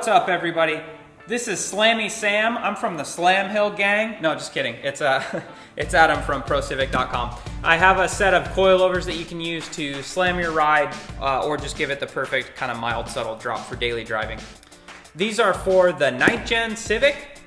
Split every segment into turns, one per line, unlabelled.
What's up, everybody? This is Slammy Sam. I'm from the Slam Hill gang. No, just kidding. It's Adam from ProCivic.com. I have a set of coilovers that you can use to slam your ride or just give it the perfect kind of mild, subtle drop for daily driving. These are for the 9th Gen Civic,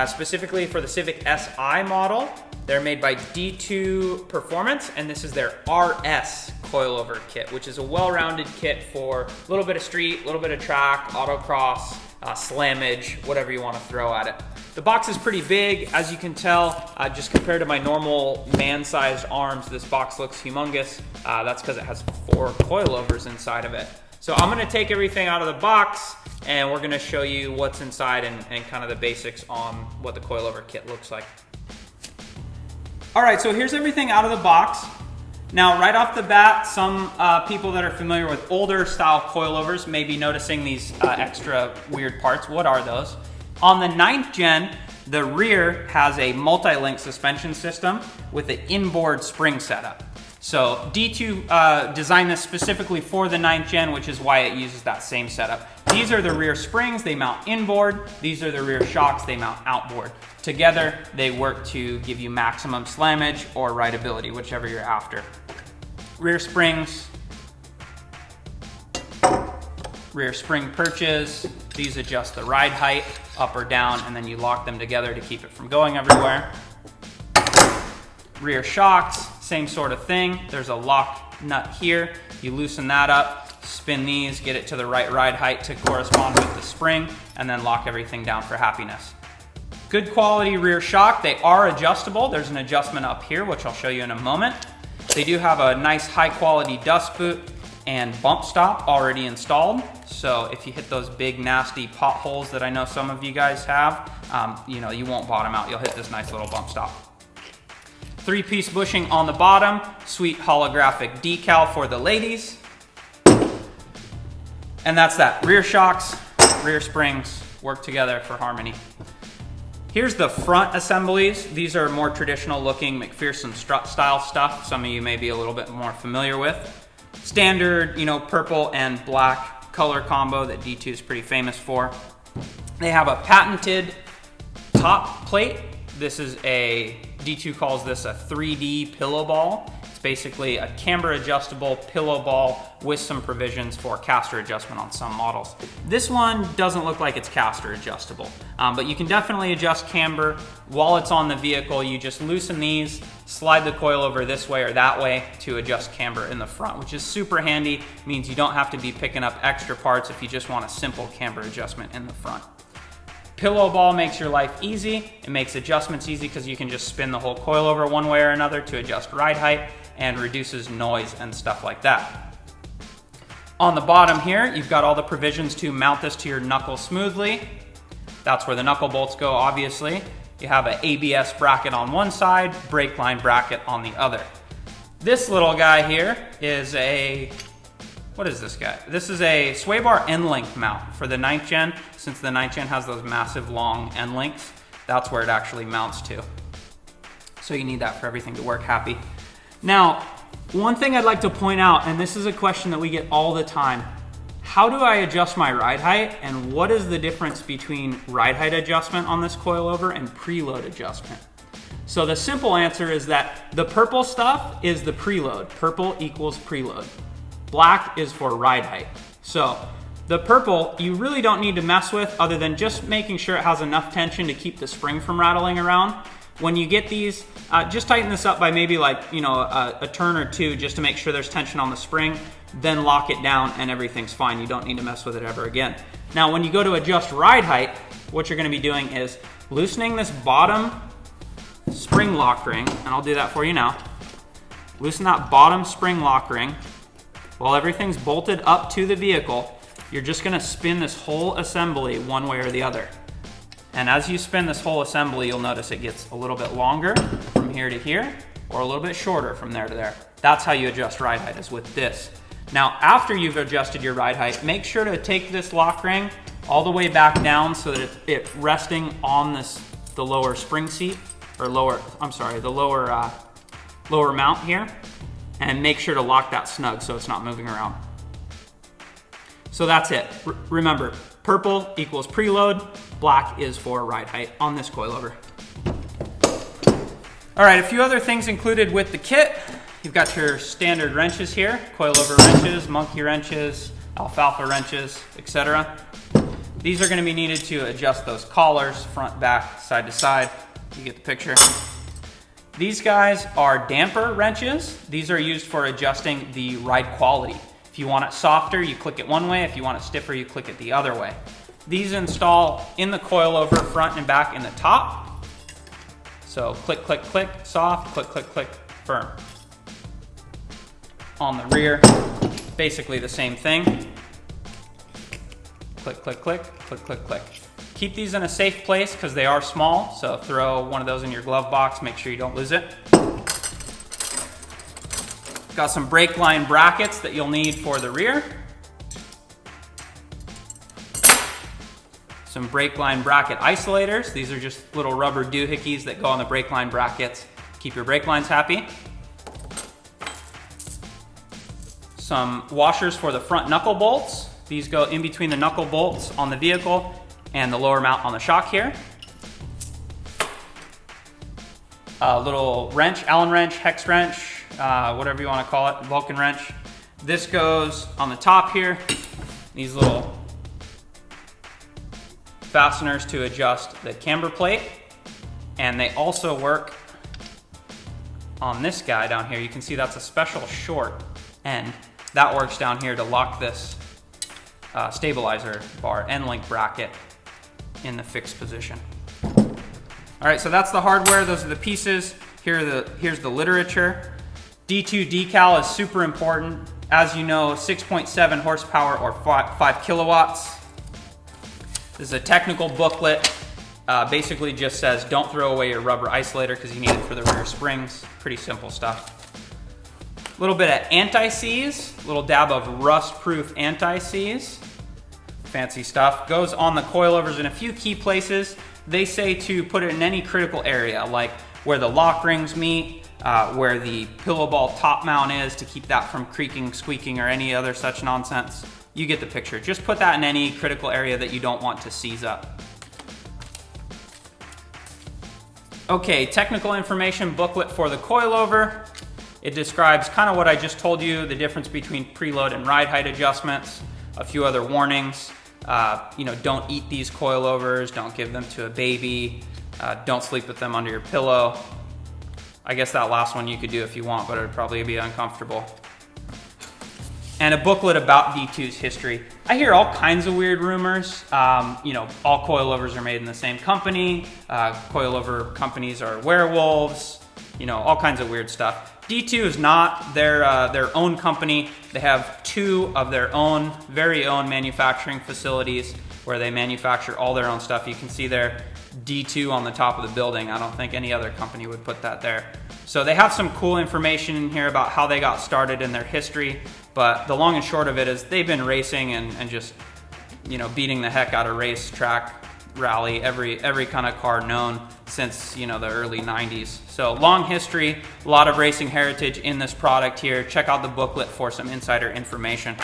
specifically for the Civic Si model. They're made by D2 Performance, and this is their RS Coilover kit, which is a well-rounded kit for a little bit of street, a little bit of track, autocross, slammage, whatever you want to throw at it. The box is pretty big, as you can tell, just compared to my normal man-sized arms, this box looks humongous. That's because it has 4 coilovers inside of it. So I'm going to take everything out of the box, and we're going to show you what's inside and kind of the basics on what the coilover kit looks like. All right, so here's everything out of the box. Now, right off the bat, some people that are familiar with older style coilovers may be noticing these extra weird parts. What are those? On the 9th Gen, the rear has a multi-link suspension system with an inboard spring setup. So D2 designed this specifically for the 9th Gen, which is why it uses that same setup. These are the rear springs, they mount inboard. These are the rear shocks, they mount outboard. Together, they work to give you maximum slammage or rideability, whichever you're after. Rear springs, rear spring perches. These adjust the ride height up or down, and then you lock them together to keep it from going everywhere. Rear shocks, same sort of thing. There's a lock nut here. You loosen that up, spin these, get it to the right ride height to correspond with the spring, and then lock everything down for happiness. Good quality rear shock. They are adjustable. There's an adjustment up here, which I'll show you in a moment. They do have a nice high quality dust boot and bump stop already installed. So if you hit those big nasty potholes that I know some of you guys have, you won't bottom out. You'll hit this nice little bump stop. 3-piece bushing on the bottom, sweet holographic decal for the ladies. And that's that. Rear shocks, rear springs work together for harmony. Here's the front assemblies. These are more traditional looking McPherson strut style stuff. Some of you may be a little bit more familiar with. Standard, purple and black color combo that D2 is pretty famous for. They have a patented top plate. This is D2 calls this a 3D pillow ball. It's basically a camber adjustable pillow ball with some provisions for caster adjustment on some models. This one doesn't look like it's caster adjustable, but you can definitely adjust camber while it's on the vehicle. You just loosen these, slide the coilover this way or that way to adjust camber in the front, which is super handy. Means you don't have to be picking up extra parts if you just want a simple camber adjustment in the front. Pillow ball makes your life easy. It makes adjustments easy because you can just spin the whole coilover one way or another to adjust ride height and reduces noise and stuff like that. On the bottom here, you've got all the provisions to mount this to your knuckle smoothly. That's where the knuckle bolts go, obviously. You have an ABS bracket on one side, brake line bracket on the other. This little guy here is what is this guy? This is a sway bar end link mount for the 9th Gen. Since the 9th Gen has those massive long end links, that's where it actually mounts to. So you need that for everything to work happy. Now, one thing I'd like to point out, and this is a question that we get all the time, how do I adjust my ride height, and what is the difference between ride height adjustment on this coilover and preload adjustment? So the simple answer is that the purple stuff is the preload. Purple equals preload. Black is for ride height. So the purple, you really don't need to mess with other than just making sure it has enough tension to keep the spring from rattling around. When you get these, just tighten this up by maybe a turn or two just to make sure there's tension on the spring, then lock it down and everything's fine. You don't need to mess with it ever again. Now, when you go to adjust ride height, what you're gonna be doing is loosening this bottom spring lock ring, and I'll do that for you now. Loosen that bottom spring lock ring. While everything's bolted up to the vehicle, you're just gonna spin this whole assembly one way or the other. And as you spin this whole assembly, you'll notice it gets a little bit longer from here to here, or a little bit shorter from there to there. That's how you adjust ride height, is with this. Now, after you've adjusted your ride height, make sure to take this lock ring all the way back down so that it's resting on the lower spring seat, or the lower mount here. And make sure to lock that snug so it's not moving around. So that's it. Remember, Purple equals preload, black is for ride height on this coilover. All right, a few other things included with the kit. You've got your standard wrenches here, coilover wrenches, monkey wrenches, alfalfa wrenches, etc. These are going to be needed to adjust those collars, front, back, side to side. You get the picture. These guys are damper wrenches. These are used for adjusting the ride quality. If you want it softer, you click it one way. If you want it stiffer, you click it the other way. These install in the coilover, front and back in the top. So click, click, click, soft, click, click, click, firm. On the rear, basically the same thing. Click, click, click, click, click, click. Keep these in a safe place because they are small, so throw one of those in your glove box, make sure you don't lose it. Got some brake line brackets that you'll need for the rear. Some brake line bracket isolators. These are just little rubber doohickeys that go on the brake line brackets. Keep your brake lines happy. Some washers for the front knuckle bolts. These go in between the knuckle bolts on the vehicle and the lower mount on the shock here. A little wrench, Allen wrench, hex wrench, whatever you want to call it, Vulcan wrench. This goes on the top here. These little fasteners to adjust the camber plate. And they also work on this guy down here. You can see that's a special short end. That works down here to lock this stabilizer bar end link bracket in the fixed position. All right, so that's the hardware. Those are the pieces. Here's the literature. D2 decal is super important. As you know, 6.7 horsepower or 5 kilowatts. This is a technical booklet. Basically just says don't throw away your rubber isolator because you need it for the rear springs. Pretty simple stuff. A little bit of anti-seize, a little dab of rust-proof anti-seize. Fancy stuff. Goes on the coilovers in a few key places. They say to put it in any critical area, like where the lock rings meet, where the pillow ball top mount is to keep that from creaking, squeaking, or any other such nonsense. You get the picture. Just put that in any critical area that you don't want to seize up. Okay, technical information booklet for the coilover. It describes kind of what I just told you, the difference between preload and ride height adjustments, a few other warnings. Don't eat these coilovers, don't give them to a baby, don't sleep with them under your pillow. I guess that last one you could do if you want, but it would probably be uncomfortable. And a booklet about D2's history. I hear all kinds of weird rumors. All coilovers are made in the same company. Coilover companies are werewolves. All kinds of weird stuff. D2 is not their own company. They have two of their own, very own manufacturing facilities where they manufacture all their own stuff. You can see there D2 on the top of the building. I don't think any other company would put that there. So they have some cool information in here about how they got started in their history, but the long and short of it is they've been racing and just, beating the heck out of racetrack, rally, every kind of car known since, the early 90s. So long history, a lot of racing heritage in this product here. Check out the booklet for some insider information.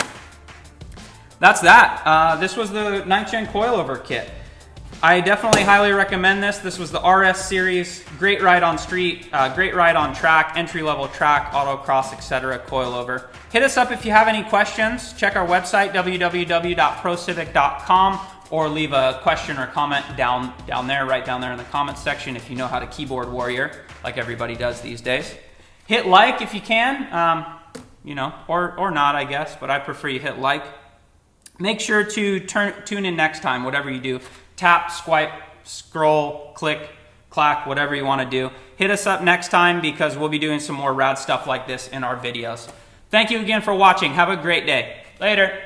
That's that. This was the 9th Gen Coilover kit. I definitely highly recommend this. This was the RS series. Great ride on street, great ride on track, entry-level track, autocross, etc. coilover. Hit us up if you have any questions. Check our website, www.procivic.com, or leave a question or comment down there, right down there in the comments section if you know how to keyboard warrior, like everybody does these days. Hit like if you can, or not, I guess, but I prefer you hit like. Make sure to tune in next time, whatever you do. Tap, swipe, scroll, click, clack, whatever you want to do. Hit us up next time because we'll be doing some more rad stuff like this in our videos. Thank you again for watching. Have a great day. Later.